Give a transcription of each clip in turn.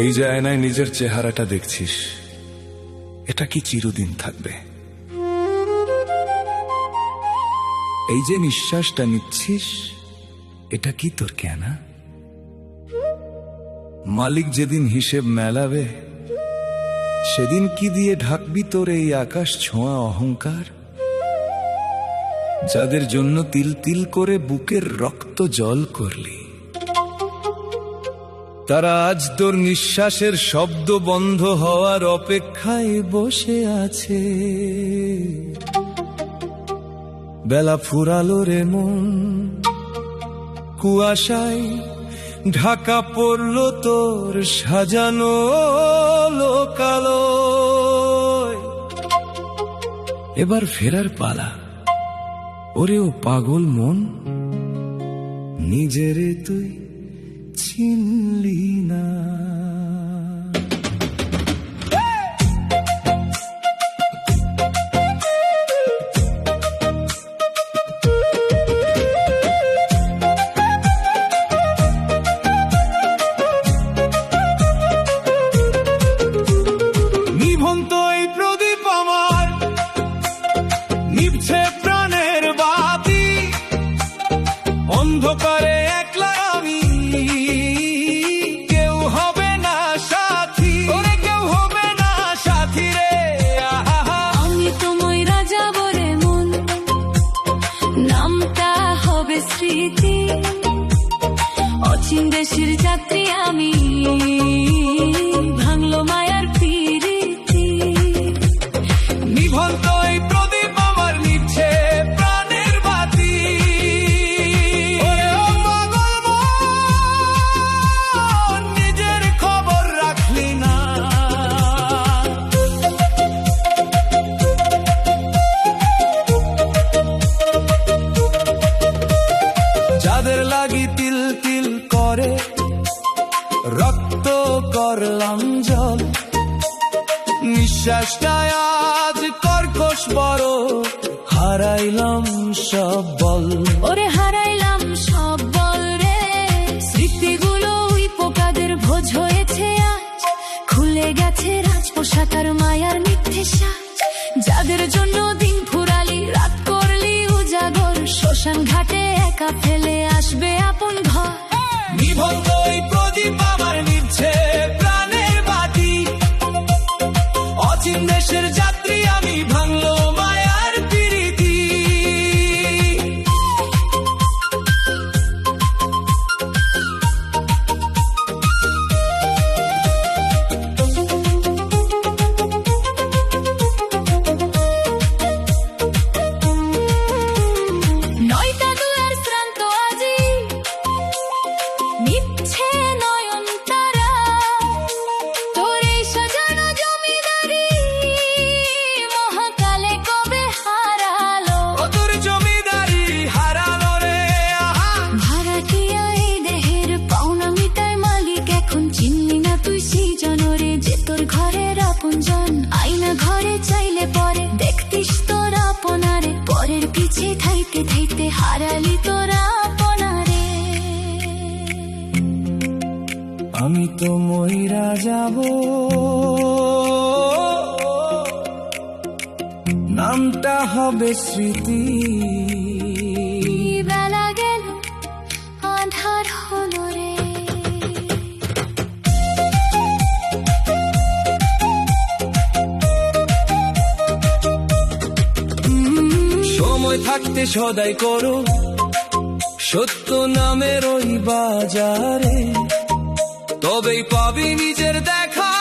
এই যে আয়নায় নিজের চেহারাটা দেখছিস, এটা কি চিরদিন থাকবে? এই যে নিঃশ্বাসটা নিচ্ছিস, এটা কি তোর কেনা? মালিক যেদিন হিসেব মেলাবে, সেদিন কি দিয়ে ঢাকবি তোর এই আকাশ ছোঁয়া অহংকার? যাদের জন্য তিল তিল করে বুকের রক্ত জল করলি, তারা আজ তোর নিঃশ্বাসের শব্দ বন্ধ হওয়ার অপেক্ষায় বসে আছে। বেলা ফুরালো রে মন, কুয়াশায় ঢাকা পড়ল তোর সাজানো লোকালয়। এবার ফেরার পালা, ওরে ও পাগল মন, নিজেরে তুই চিনলি না। নিভন্ত এই প্রদীপ আমার, নিভছে প্রাণের বাতি, অন্ধকারে একলা আমি, কেউ হবে না সাথী, ওরে কেউ হবে না সাথী রে। আমি তো ময়রা যাব রে মন, নামটা হবে স্মৃতি, অচিন দেশের যাত্রী আমি, ভাঙলো মায়ার প্রীতি। নিভন্ত এই প্রদীপ আমার, নিচ্ছে প্রাণের বাতি, ওরে ও পাগল মন, নিজের খবর রাখলি না। যাদের লাগি তিল তিল করে রক্ত করলাম জল, নিঃশ্বাসটা আজ কর্কশ বড়, হারাইলাম সব বল। ওরে হারাইলাম সব বল রে, স্মৃতিগুলো ওই পোকাদের ভোজ হয়েছে আজ, খুলে গেছে রাজ পোশাকার মায়ার মিথ্যে সাজ। যাদের জন্য দিন ফুরালি, রাত করলি উজাগর, শ্মশান ঘাটে একা ফেলে আসবে আপন ঘর। নিভন্ত এই প্রদীপ আমার, নিচ্ছে প্রাণের বাতি, অচিন দেশের যাত্রী আমি, ভাঙলো মায়ার প্রীতি। নয়টা দুয়ার শ্রান্ত আজি, নিচ্ছে নয়ন তারা, তোর এই সাজানো জমিদারি, মহাকালে কবে হারালো। ও তোর জমিদারি হারালো রে, ভাড়াটিয়া এই দেহের পাওনা মিটায় মালিক, এখন চিনলি না তুই সেই জনরে, যে তোর ঘরের আপনজন। আইনা ঘরে চাইলে পরে দেখতিস তোর আপনারে, পরের পিছে থাইতে থাইতে হারালি তোরা আপনারে। আমি তো মইরা যাব, নামটা হবে স্মৃতি। বেলা গেল, আধার হলো রে। সময় থাকতে সদাই করো সত্য নামের ওই বাজারে, তবেই পাবি নিজের দেখা,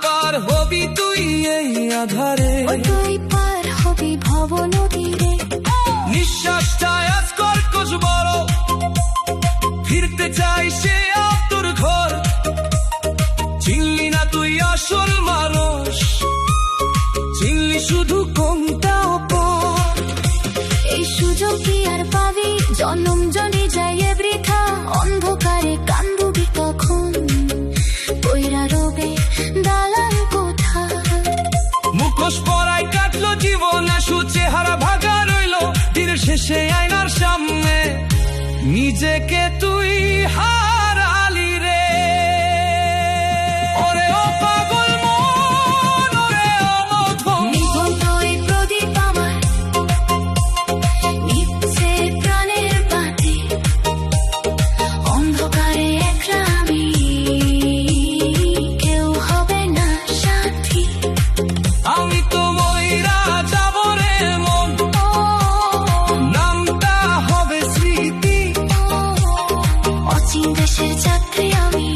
পার হবি তুই এই আধারে। ওই তুই পার হবি ভব নদীরে, নিঃশ্বাসটা আজ কর্কশ বড়, ফিরতে চাই সে তোর ঘর। চিনলি না তুই আসল মানুষ, চিনলি শুধু কোনটা অপর। এই সুযোগ কি আর পাবি, জনম জনে যায় বৃথা, অন্ধকারে কান্দুবি কখন, কইরা রবে দালান কোঠা। মুখোশ পরাই কাটলো জীবন, আসু চেহারা ভাগা রইলো, দিন শেষে আয়নার সামনে নিজেকে তুই হারালি রে। ওরে ও পাগল মন, ওরে অমধুর। নিভন্ত এই প্রদীপ আমার, নিভছে প্রাণের বাতি, অন্ধকারে একলা আমি, কেউ হবে না সাথী। আমি তো ময়রা যাব রে মন, নামটা হবে স্মৃতি। অচিন দেশের যাত্রী আমি,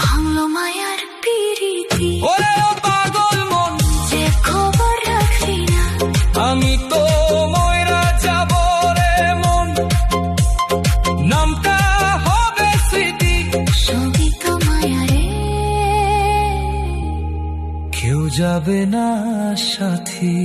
ভাঙলো মায়ার পিরিতি। ওরে ও পাগল মন, যে খবর রাখলি না, আমি তো ময়রা যাব রে মন, নামটা হবে স্মৃতি। সবই তো মায়ারে, কেউ যাবে না সাথী।